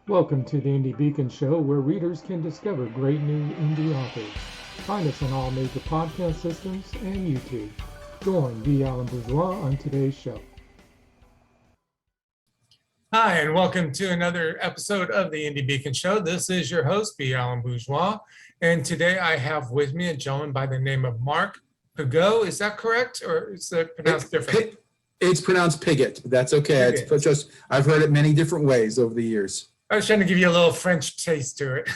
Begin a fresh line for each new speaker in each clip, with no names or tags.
Welcome to the Indie Beacon Show, where readers can discover great new indie authors. Find us on all major podcast systems and YouTube. Join B Alan Bourgeois on today's show.
Hi, and welcome to another episode of the Indie Beacon Show. This is your host, B Alan Bourgeois, and today I have with me a gentleman by the name of Mark Piggott. Is that correct, or is that pronounced differently?
It's pronounced Piggott, but that's okay. It's just I've heard it many different ways over the years.
I was trying to give you a little French taste to it.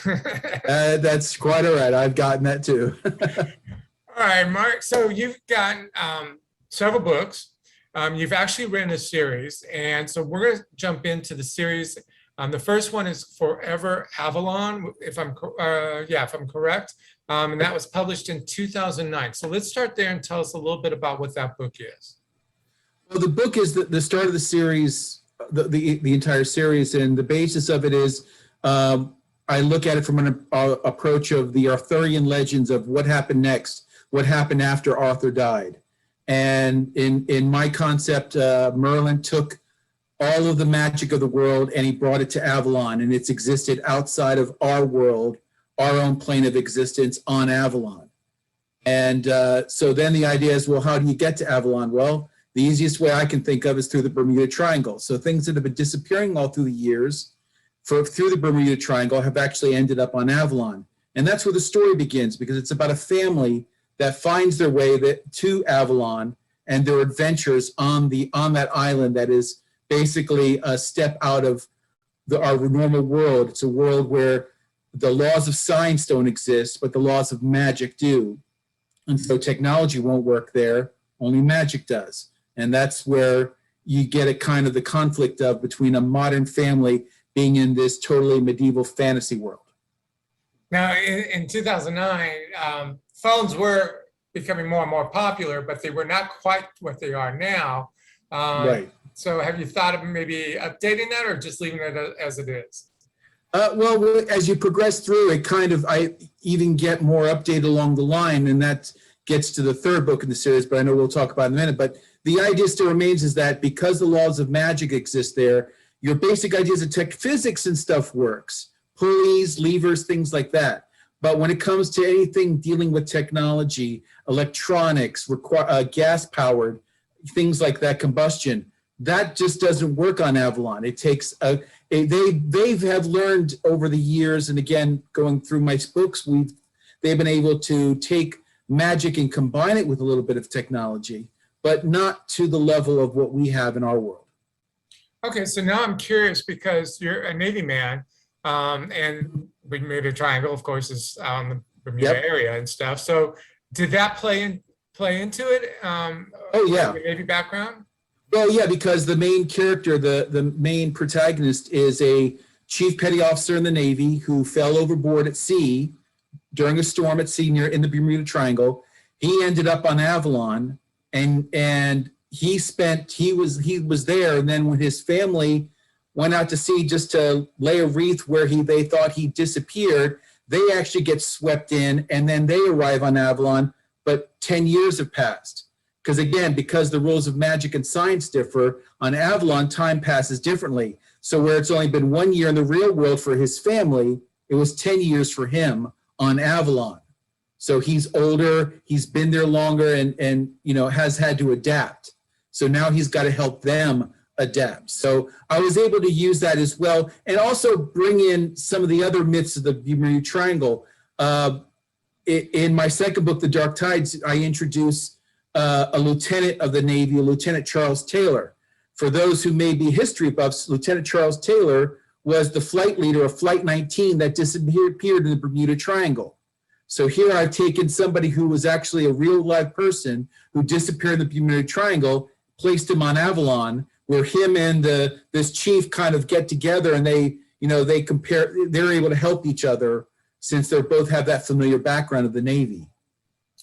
That's quite all right. I've gotten that too.
All right, Mark. So you've gotten several books. You've actually written a series, and so we're going to jump into the series. The first one is Forever Avalon, if I'm correct, and that was published in 2009. So let's start there and tell us a little bit about what that book is.
Well, the book is the start of the series, the entire series, and the basis of it is I look at it from an approach of the Arthurian legends of what happened next, what happened after Arthur died. And in my concept, Merlin took all of the magic of the world and he brought it to Avalon, and it's existed outside of our world, our own plane of existence on Avalon. And so then the idea is, well, how do you get to Avalon? Well, the easiest way I can think of is through the Bermuda Triangle. So things that have been disappearing all through the years through the Bermuda Triangle have actually ended up on Avalon. And that's where the story begins, because it's about a family that finds their way to Avalon and their adventures on that island that is basically a step out of our normal world. It's a world where the laws of science don't exist, but the laws of magic do. And so technology won't work there, only magic does. And that's where you get a kind of the conflict of between a modern family being in this totally medieval fantasy world.
Now, in 2009, phones were becoming more and more popular, but they were not quite what they are now.
Right.
So have you thought of maybe updating that or just leaving it as it is?
Well, as you progress through it, I even get more updated along the line, and that gets to the third book in the series, but I know we'll talk about it in a minute. But the idea still remains is that because the laws of magic exist there, your basic ideas of tech physics and stuff works. Pulleys, levers, things like that. But when it comes to anything dealing with technology, electronics, gas-powered, things like that, combustion, that just doesn't work on Avalon. It takes they have learned over the years, and again, going through my books, they've been able to take magic and combine it with a little bit of technology, but not to the level of what we have in our world.
Okay, so now I'm curious because you're a Navy man, and Bermuda Triangle, of course, is on the Bermuda area and stuff. So did that play into it?
Oh, yeah.
Your Navy background?
Well, yeah, because the main character, the main protagonist, is a chief petty officer in the Navy who fell overboard at sea during a storm at sea in the Bermuda Triangle. He ended up on Avalon, and he was there. And then when his family went out to sea just to lay a wreath where they thought he disappeared, they actually get swept in, and then they arrive on Avalon, but 10 years have passed. Because the rules of magic and science differ, on Avalon, time passes differently. So where it's only been 1 year in the real world for his family, it was 10 years for him on Avalon. So he's older, he's been there longer, and has had to adapt. So now he's got to help them adapt. So I was able to use that as well, and also bring in some of the other myths of the Bermuda Triangle. In my second book, The Dark Tides, I introduce a lieutenant of the Navy, Lieutenant Charles Taylor. For those who may be history buffs, Lieutenant Charles Taylor was the flight leader of Flight 19 that disappeared in the Bermuda Triangle. So here I've taken somebody who was actually a real live person who disappeared in the Bermuda Triangle, placed him on Avalon, where him and this chief kind of get together, and they're able to help each other since they both have that familiar background of the Navy.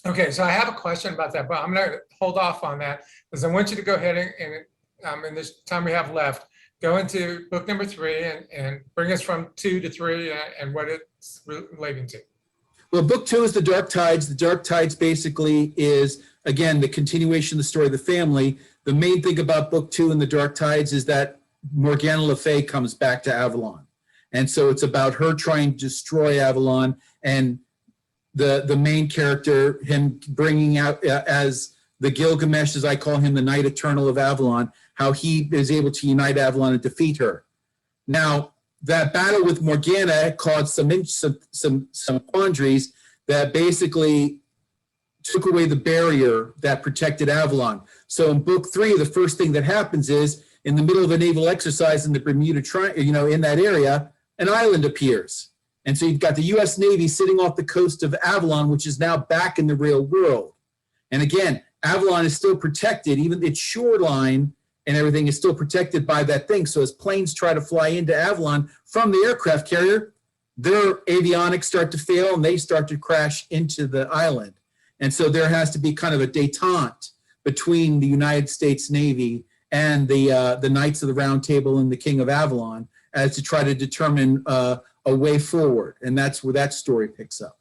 Okay, so I have a question about that, but I'm going to hold off on that because I want you to go ahead and in this time we have left, go into book number 3 and bring us from 2 to 3 and what it's relating to.
Well, book 2 is The Dark Tides. The Dark Tides basically is, again, the continuation of the story of the family. The main thing about book 2 in The Dark Tides is that Morgana Le Fay comes back to Avalon. And so it's about her trying to destroy Avalon, and the main character, him bringing out as the Gilgamesh, as I call him, the Knight Eternal of Avalon, how he is able to unite Avalon and defeat her. Now, that battle with Morgana caused some quandaries that basically took away the barrier that protected Avalon. So in book 3, the first thing that happens is, in the middle of a naval exercise in the Bermuda Triangle, in that area, an island appears. And so you've got the U.S. Navy sitting off the coast of Avalon, which is now back in the real world. And again, Avalon is still protected, even its shoreline and everything is still protected by that thing. So as planes try to fly into Avalon from the aircraft carrier, their avionics start to fail and they start to crash into the island. And so there has to be kind of a détente between the United States Navy and the Knights of the Round Table and the King of Avalon as to try to determine a way forward. And that's where that story picks up.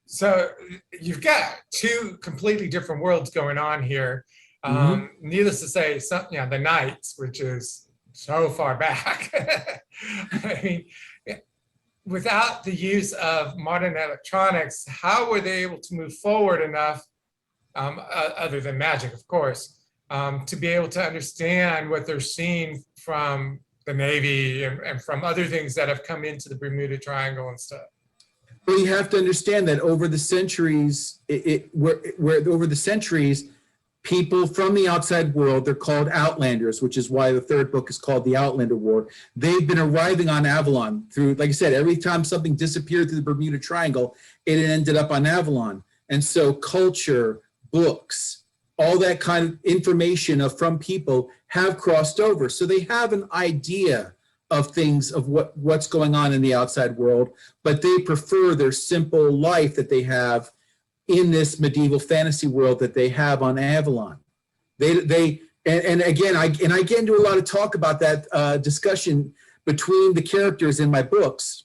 So you've got two completely different worlds going on here. Needless to say, the Knights, which is so far back. I mean, without the use of modern electronics, how were they able to move forward enough, other than magic, of course, to be able to understand what they're seeing from the Navy and from other things that have come into the Bermuda Triangle and stuff?
Well, you have to understand that over the centuries, people from the outside world, they're called Outlanders, which is why the third book is called The Outlander War. They've been arriving on Avalon through, like I said, every time something disappeared through the Bermuda Triangle, it ended up on Avalon. And so culture, books, all that kind of information from people have crossed over. So they have an idea of things, of what's going on in the outside world, but they prefer their simple life that they have in this medieval fantasy world that they have on Avalon. And again, I get into a lot of talk about that discussion between the characters in my books,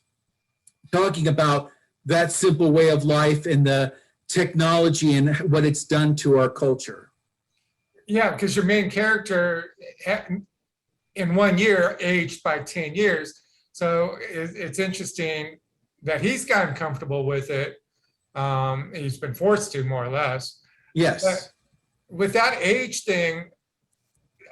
talking about that simple way of life and the technology and what it's done to our culture.
Yeah, because your main character in 1 year aged by 10 years. So it's interesting that he's gotten comfortable with it. He's been forced to, more or less.
Yes.
But with that age thing,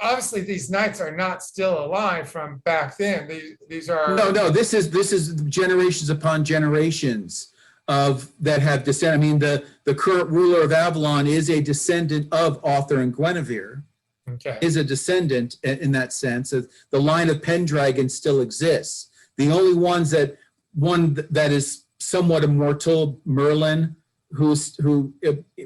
obviously these knights are not still alive from back then. These are
no. This is generations upon generations of that have descended. I mean, the current ruler of Avalon is a descendant of Arthur and Guinevere.
Okay.
Is a descendant in that sense. The line of Pendragon still exists. The only one that is somewhat immortal, Merlin, who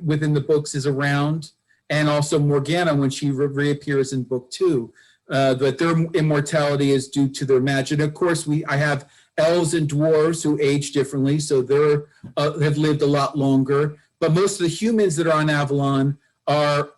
within the books is around, and also Morgana when she reappears in book 2. But their immortality is due to their magic. And of course, I have elves and dwarves who age differently, so have lived a lot longer. But most of the humans that are on Avalon are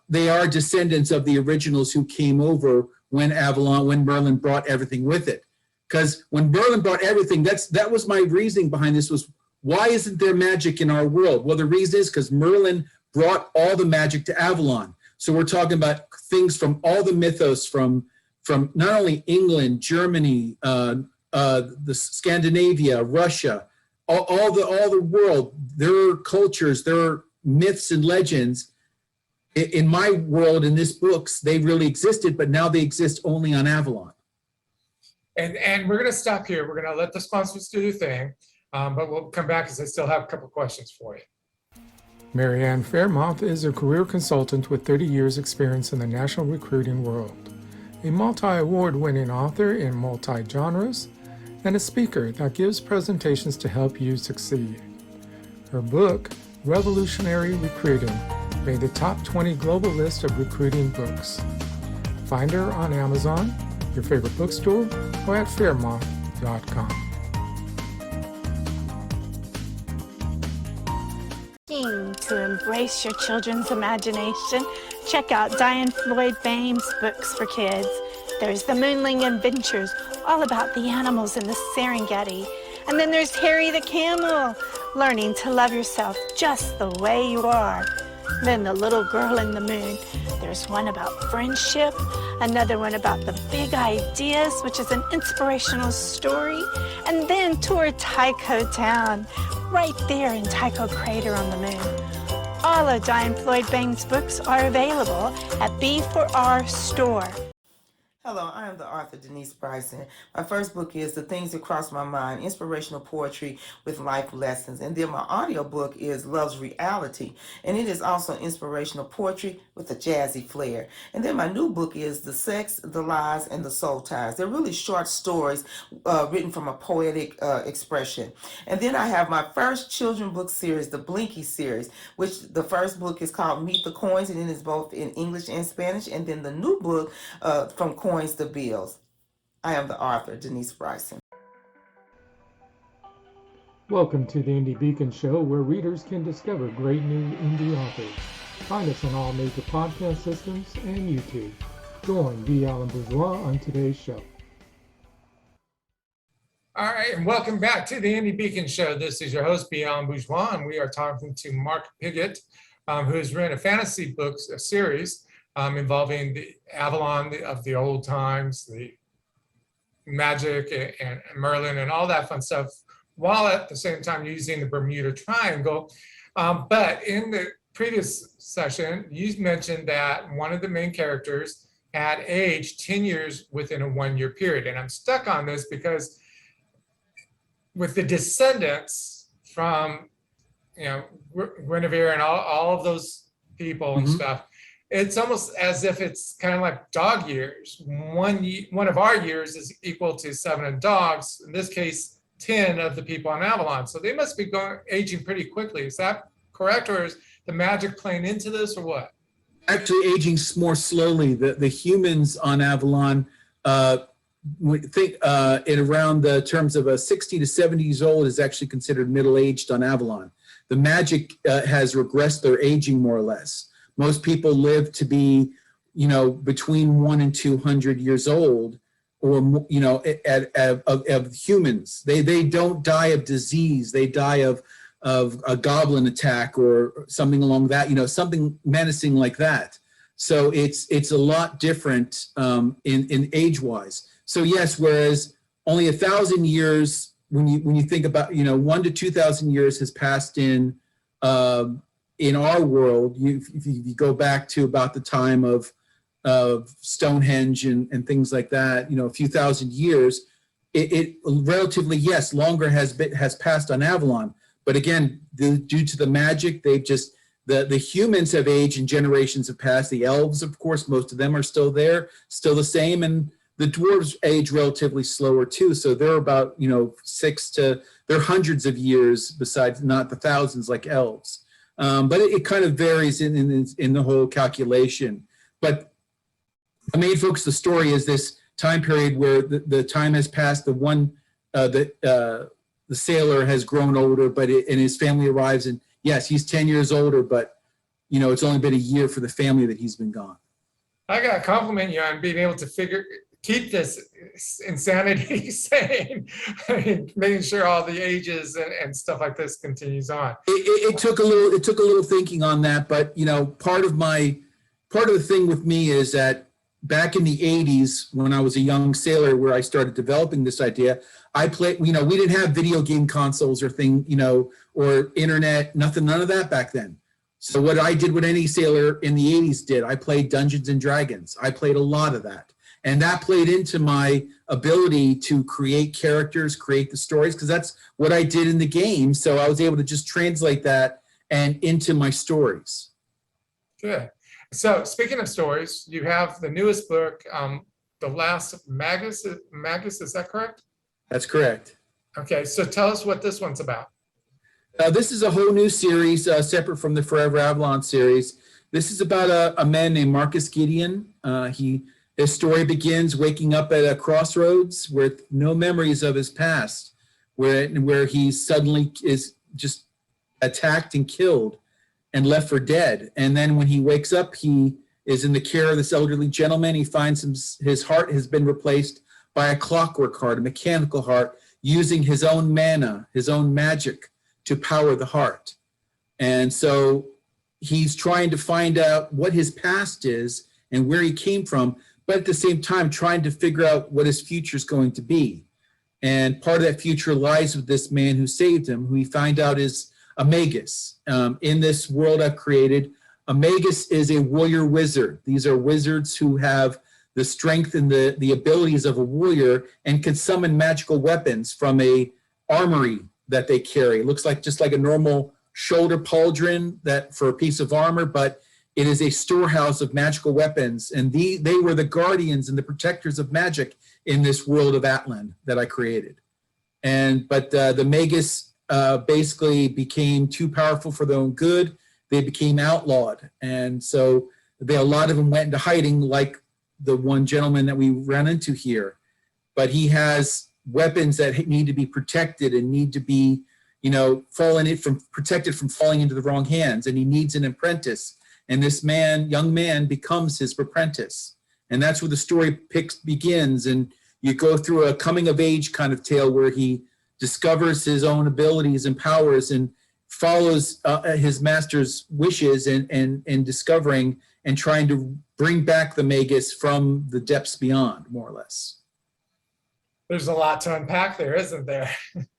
descendants of the originals who came over when Merlin brought everything with it. Because when Merlin brought everything, that was my reasoning behind this, was why isn't there magic in our world? Well, the reason is because Merlin brought all the magic to Avalon. So we're talking about things from all the mythos from not only England, Germany, the Scandinavia, Russia, all the world, their cultures, their myths and legends. In my world, in this books, they really existed, but now they exist only on Avalon.
And we're going to stop here. We're going to let the sponsors do their thing, but we'll come back because I still have a couple questions for you.
Mary Ann Fairmouth is a career consultant with 30 years experience in the national recruiting world, a multi-award-winning author in multi-genres, and a speaker that gives presentations to help you succeed. Her book, Revolutionary Recruiting, made the top 20 global list of recruiting books. Find her on Amazon, your favorite bookstore, or at fairmouth.com.
To embrace your children's imagination, check out Diane Floyd Bame's books for kids. There's The Moonling Adventures, all about the animals in the Serengeti. And then there's Harry the Camel, learning to love yourself just the way you are. Then The Little Girl in the Moon. There's one about friendship, another one about the big ideas, which is an inspirational story, and then Tour Tycho Town, right there in Tycho Crater on the moon. All of Diane Floyd Bain's books are available at B4R Store.
Hello, I am the author Denise Bryson. My first book is The Things That Cross My Mind, Inspirational Poetry with Life Lessons. And then my audio book is Love's Reality. And it is also inspirational poetry with a jazzy flair. And then my new book is The Sex, the Lies, and the Soul Ties. They're really short stories written from a poetic expression. And then I have my first children book series, the Blinky series, which the first book is called Meet the Coins, and it is both in English and Spanish. And then the new book From Coins to Bills. I am the author, Denise Bryson.
Welcome to the Indie Beacon Show, where readers can discover great new indie authors. Find us on all major podcast systems and YouTube. Join B Alan Bourgeois on today's show.
All right, and welcome back to the Indie Beacon Show. This is your host, B Alan Bourgeois, and we are talking to Mark Piggott, who has written a fantasy books series involving the Avalon of the old times, the magic and Merlin and all that fun stuff, while at the same time using the Bermuda Triangle. But in the previous session, you mentioned that one of the main characters had aged 10 years within a 1-year period. And I'm stuck on this because with the descendants from, Guinevere and all of those people and stuff, it's almost as if it's kind of like dog years. One of our years is equal to 7 of dogs, in this case, 10 of the people on Avalon. So they must be aging pretty quickly. Is that correct? Or is the magic playing into this, or what?
Actually aging more slowly. The humans on Avalon, think in around the terms of 60 to 70 years old is actually considered middle-aged on Avalon. The magic has regressed their aging more or less. Most people live to be, between 100 and 200 years old, or of humans. They don't die of disease. They die of a goblin attack or something along that. Something menacing like that. So it's a lot different in age-wise. So yes, whereas only 1,000 years, when you think about 1 to 2,000 years has passed in our world, if you go back to about the time of Stonehenge and things like that, a few thousand years, it relatively, yes, longer has passed on Avalon. But again, due to the magic, they've just, the humans have aged and generations have passed. The elves, of course, most of them are still there, still the same. And the dwarves age relatively slower too. So they're about, they're hundreds of years besides, not the thousands like elves. But it kind of varies in the whole calculation. But the main focus of the story is this time period where the time has passed. The sailor has grown older, and his family arrives, and yes, he's 10 years older, but it's only been a year for the family that he's been gone.
I got to compliment you on being able to keep this insanity sane, making sure all the ages and stuff like this continues on.
It took a little thinking on that, but part of the thing with me is that back in the 80s, when I was a young sailor, where I started developing this idea, I played. We didn't have video game consoles or or internet, none of that back then. So what I did, what any sailor in the 80s did, I played Dungeons and Dragons. I played a lot of that. And that played into my ability to create characters, create the stories, because that's what I did in the game. So I was able to just translate that and into my stories.
Good. So speaking of stories, you have the newest book, The Last Magus, is that correct?
That's correct.
Okay, so tell us what this one's about.
This is a whole new series, separate from the Forever Avalon series. This is about a man named Marcus Gideon. His story begins waking up at a crossroads with no memories of his past, where he suddenly is just attacked and killed and left for dead. And then when he wakes up, he is in the care of this elderly gentleman. He finds his heart has been replaced by a clockwork heart, a mechanical heart, using his own mana, his own magic to power the heart. And so he's trying to find out what his past is and where he came from, but at the same time trying to figure out what his future is going to be. And part of that future lies with this man who saved him, who he find out is a magus. In this world I've created, a magus is a warrior wizard. These are wizards who have the strength and the abilities of a warrior and can summon magical weapons from a armory that they carry. It looks like just like a normal shoulder pauldron that for a piece of armor, but it is a storehouse of magical weapons. And they were the guardians and the protectors of magic in this world of Atlan that I created. But the magus basically became too powerful for their own good. They became outlawed. And so a lot of them went into hiding, like the one gentleman that we ran into here. But he has weapons that need to be protected and need to be, protected from falling into the wrong hands. And he needs an apprentice. And this young man becomes his apprentice. And that's where the story begins. And you go through a coming of age kind of tale where he discovers his own abilities and powers and follows his master's wishes and discovering and trying to bring back the magus from the depths beyond, more or less.
There's a lot to unpack there, isn't there?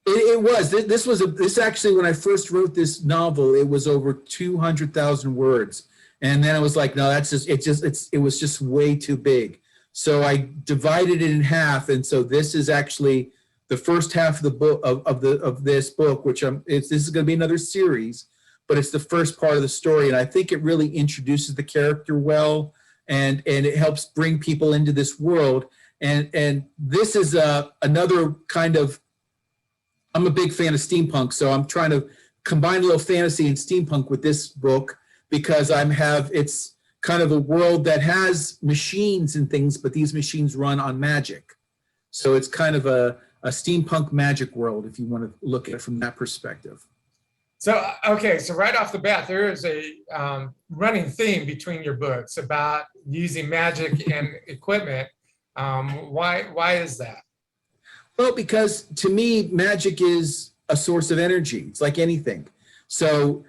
It was. This actually, when I first wrote this novel, it was over 200,000 words. And then I was like, no, it was just way too big. So I divided it in half. And so this is actually the first half of the book of this book, which this is going to be another series, but it's the first part of the story. And I think it really introduces the character well, and it helps bring people into this world. And this is another kind of, I'm a big fan of steampunk, so I'm trying to combine a little fantasy and steampunk with this book, because it's kind of a world that has machines and things, but these machines run on magic. So it's kind of a steampunk magic world, if you want to look at it from that perspective.
So, okay, so right off the bat, there is a running theme between your books about using magic and equipment. Why is that?
Well, because to me, magic is a source of energy. It's like anything. So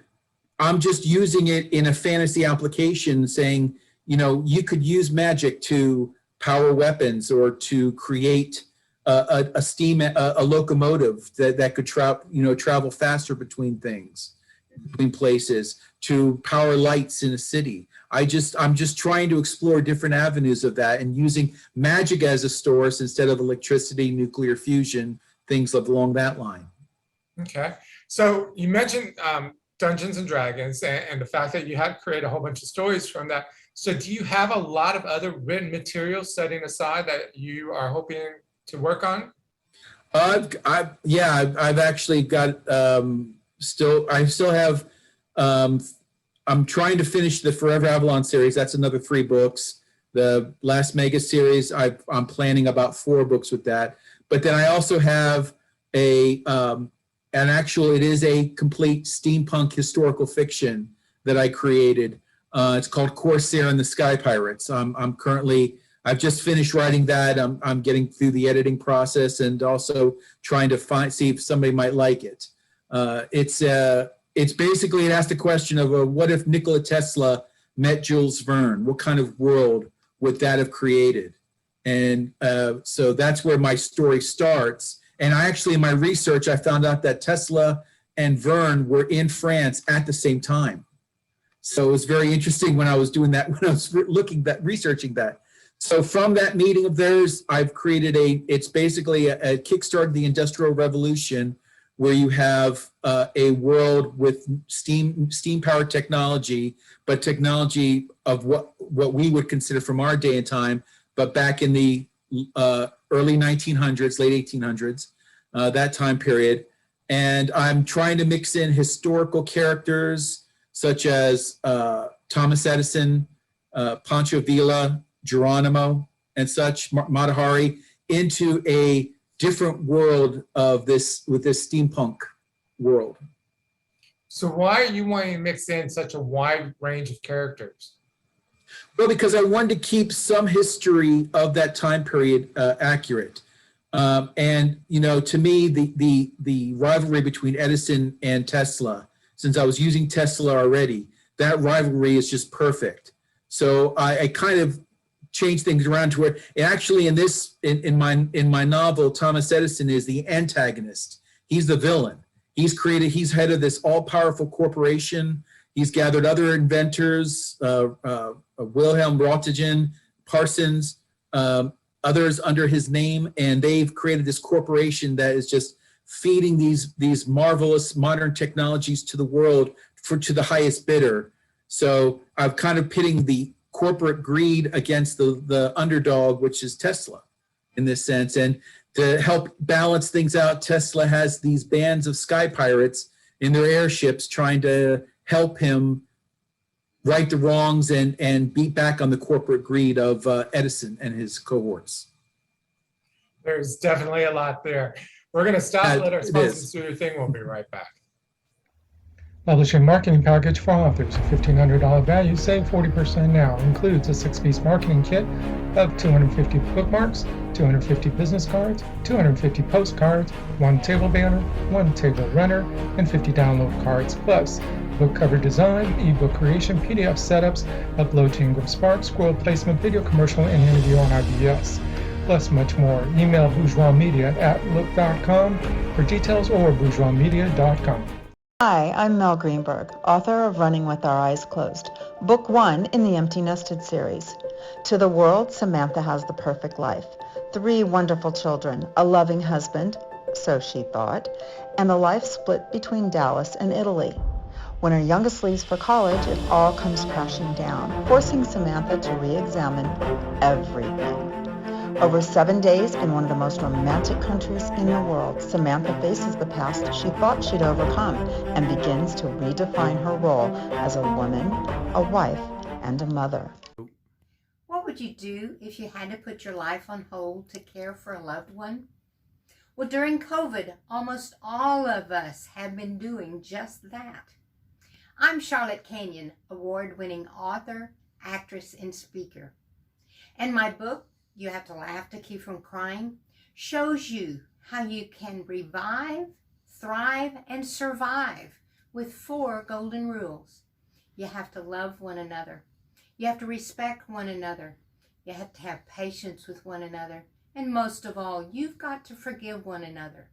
I'm just using it in a fantasy application, saying, you could use magic to power weapons or to create a locomotive that could travel faster between places, to power lights in a city. I'm just trying to explore different avenues of that and using magic as a source instead of electricity, nuclear fusion, things along that line.
Okay, so you mentioned Dungeons and Dragons and the fact that you had created a whole bunch of stories from that. So do you have a lot of other written material setting aside that you are hoping to work on?
I've actually got I still have I'm trying to finish the Forever Avalon series. That's another 3 books. The last Mega series, I'm planning about 4 books with that. But then I also have it is a complete steampunk historical fiction that I created. It's called Corsair and the Sky Pirates. I've just finished writing that. I'm getting through the editing process and also trying to see if somebody might like it. It's basically, it asks the question of what if Nikola Tesla met Jules Verne? What kind of world would that have created? And so that's where my story starts. And in my research, I found out that Tesla and Verne were in France at the same time. So it was very interesting when I was doing that, when I was researching that. So from that meeting of theirs, I've created it's basically a kickstart the Industrial Revolution, where you have a world with steam powered technology, but technology of what we would consider from our day and time, but back in the early 1900s, late 1800s, that time period. And I'm trying to mix in historical characters such as Thomas Edison, Pancho Villa, Geronimo, and such, Mata Hari, into a different world with this steampunk world.
So why are you wanting to mix in such a wide range of characters?
Well, because I wanted to keep some history of that time period accurate. And to me, the rivalry between Edison and Tesla, since I was using Tesla already, that rivalry is just perfect. So I kind of changed things around to where, and actually in my novel, Thomas Edison is the antagonist. He's the villain. He's head of this all-powerful corporation. He's gathered other inventors, Wilhelm Röntgen, Parsons, others under his name, and they've created this corporation that is just feeding these marvelous modern technologies to the world to the highest bidder. So I'm kind of pitting the corporate greed against the underdog, which is Tesla in this sense. And to help balance things out, Tesla has these bands of sky pirates in their airships trying to help him right the wrongs and beat back on the corporate greed of Edison and his cohorts.
There's definitely a lot there. We're going to stop and let our sponsors do their thing. We'll be right back.
Publishing marketing package for authors. A $1,500 value, save 40% now. Includes a 6-piece marketing kit of 250 bookmarks, 250 business cards, 250 postcards, 1 table banner, 1 table runner, and 50 download cards, plus book cover design, ebook creation, PDF setups, upload to Ingram Spark, scroll placement, video commercial, and interview on IBS, plus much more. Email bourgeoismedia@look.com for details or bourgeoismedia.com.
Hi, I'm Mel Greenberg, author of Running with Our Eyes Closed, book 1 in the Empty Nested series. To the world, Samantha has the perfect life. 3 wonderful children, a loving husband, so she thought, and a life split between Dallas and Italy. When her youngest leaves for college, it all comes crashing down, forcing Samantha to re-examine everything. Over 7 days in one of the most romantic countries in the world, Samantha faces the past she thought she'd overcome and begins to redefine her role as a woman, a wife, and a mother.
What would you do if you had to put your life on hold to care for a loved one? Well, during COVID, almost all of us have been doing just that. I'm Charlotte Canyon, award-winning author, actress, and speaker. And my book, You Have to Laugh to Keep from Crying, shows you how you can revive, thrive, and survive with 4 golden rules. You have to love one another. You have to respect one another. You have to have patience with one another. And most of all, you've got to forgive one another.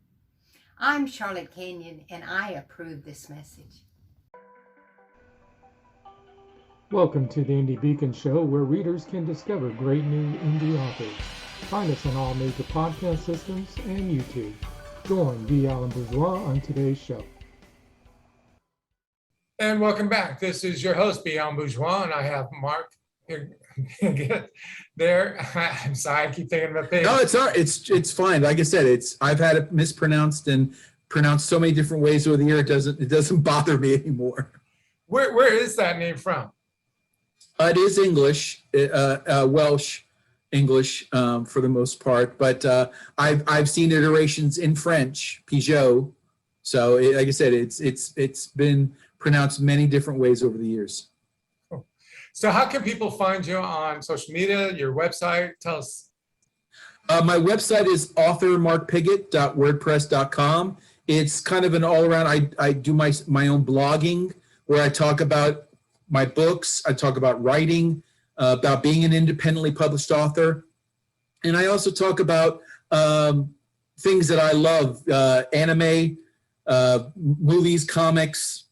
I'm Charlotte Canyon, and I approve this message.
Welcome to the Indie Beacon Show, where readers can discover great new indie authors. Find us on all major podcast systems and YouTube. Join B Alan Bourgeois on today's show.
And welcome back. This is your host, B Alan Bourgeois, and I have Mark Piggott there. I'm sorry, I keep thinking about Piggott.
No, it's all right. It's fine. Like I said, I've had it mispronounced and pronounced so many different ways over the year. It doesn't bother me anymore.
Where is that name from?
It is English, Welsh English for the most part, but I've seen iterations in French, Piggott. So like I said, it's been pronounced many different ways over the years.
Cool. So how can people find you on social media, your website? Tell us.
My website is authormarkpiggott.wordpress.com. It's kind of an all-around, I do my own blogging where I talk about my books, I talk about writing, about being an independently published author. And I also talk about things that I love, anime, movies, comics,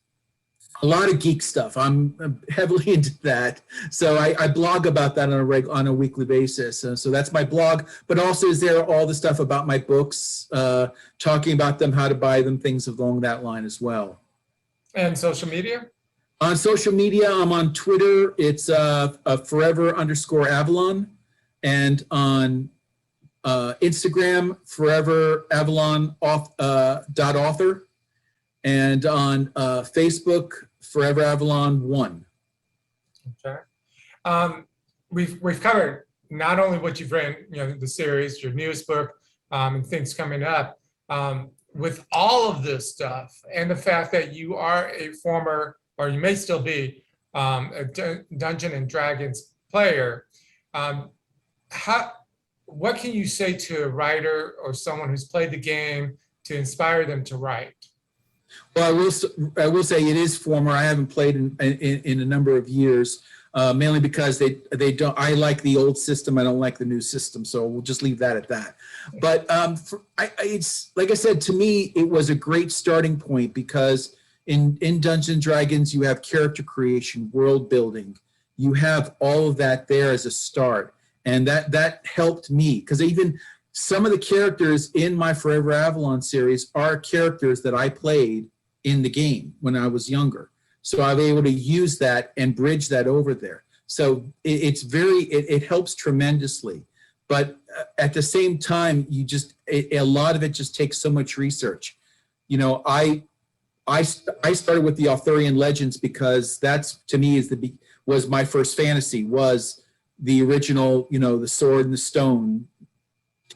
a lot of geek stuff. I'm heavily into that. So I blog about that on a weekly basis. So that's my blog, but also is there all the stuff about my books, talking about them, how to buy them, things along that line as well.
And social media?
On social media, I'm on Twitter. It's forever_Avalon. And on Instagram, forever_Avalon.author. And on Facebook, forever_Avalon1.
Okay. We've covered not only what you've written, the series, your newest book, and things coming up. With all of this stuff and the fact that you are a former, or you may still be, a Dungeons and Dragons player, what can you say to a writer or someone who's played the game to inspire them to write?
Well, I will say it is former. I haven't played in a number of years, mainly because they don't. I like the old system. I don't like the new system. So we'll just leave that at that. But it's like I said, to me, it was a great starting point because in Dungeons and Dragons, you have character creation, world building. You have all of that there as a start, and that helped me because even some of the characters in my Forever Avalon series are characters that I played in the game when I was younger. So I was able to use that and bridge that over there. So it helps tremendously. But at the same time, a lot of it just takes so much research. You know, I started with the Arthurian legends because that's, to me, was my first fantasy, was the original, you know, the sword and the stone,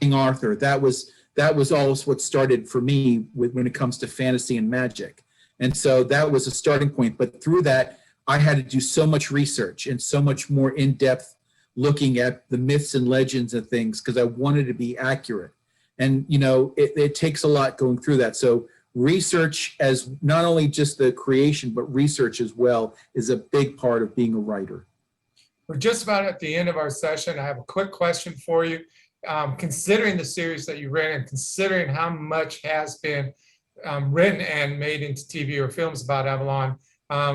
King Arthur. That was always what started for me when it comes to fantasy and magic. And so that was a starting point. But through that, I had to do so much research and so much more in-depth looking at the myths and legends and things because I wanted to be accurate. And, you know, it takes a lot going through that. So research, as not only just the creation, but research as well, is a big part of being a writer.
We're just about at the end of our session. I have a quick question for you. Considering the series that you ran and considering how much has been written and made into TV or films about Avalon,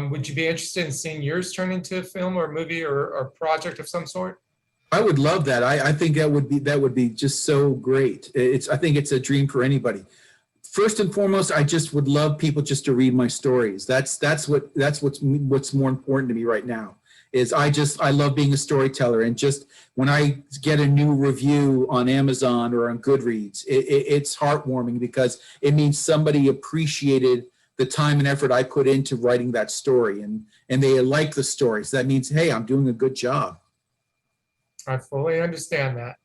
would you be interested in seeing yours turn into a film or a movie or project of some sort?
I would love that. I think that would be just so great. I think it's a dream for anybody. First and foremost, I just would love people just to read my stories. That's what's more important to me right now. Is I love being a storyteller, and just when I get a new review on Amazon or on Goodreads, it's heartwarming because it means somebody appreciated the time and effort I put into writing that story, and they like the story. So that means, hey, I'm doing a good job.
I fully understand that.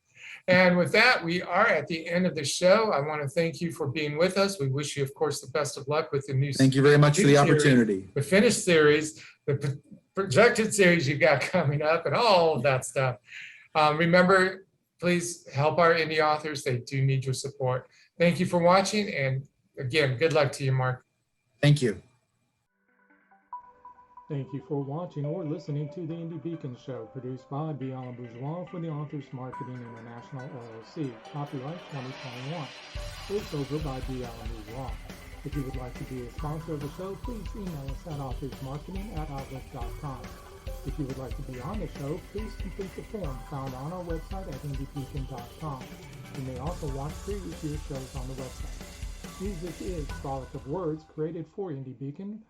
And with that, we are at the end of the show. I want to thank you for being with us. We wish you, of course, the best of luck with the new.
Thank you very much for the
series,
opportunity.
the finished series, the projected series you got coming up, and all of that stuff. Remember, please help our indie authors. They do need your support. Thank you for watching. And again, good luck to you, Mark.
Thank you.
Thank you for watching or listening to the Indie Beacon Show, produced by B Alan Bourgeois for the Authors Marketing International LLC. Copyright 2021. Voiceover by B Alan Bourgeois. If you would like to be a sponsor of the show, please email us at authorsmarketing@outlook.com. If you would like to be on the show, please complete the form found on our website at indiebeacon.com. You may also watch previous year's shows on the website. Music is Frolic of Words, created for Indie Beacon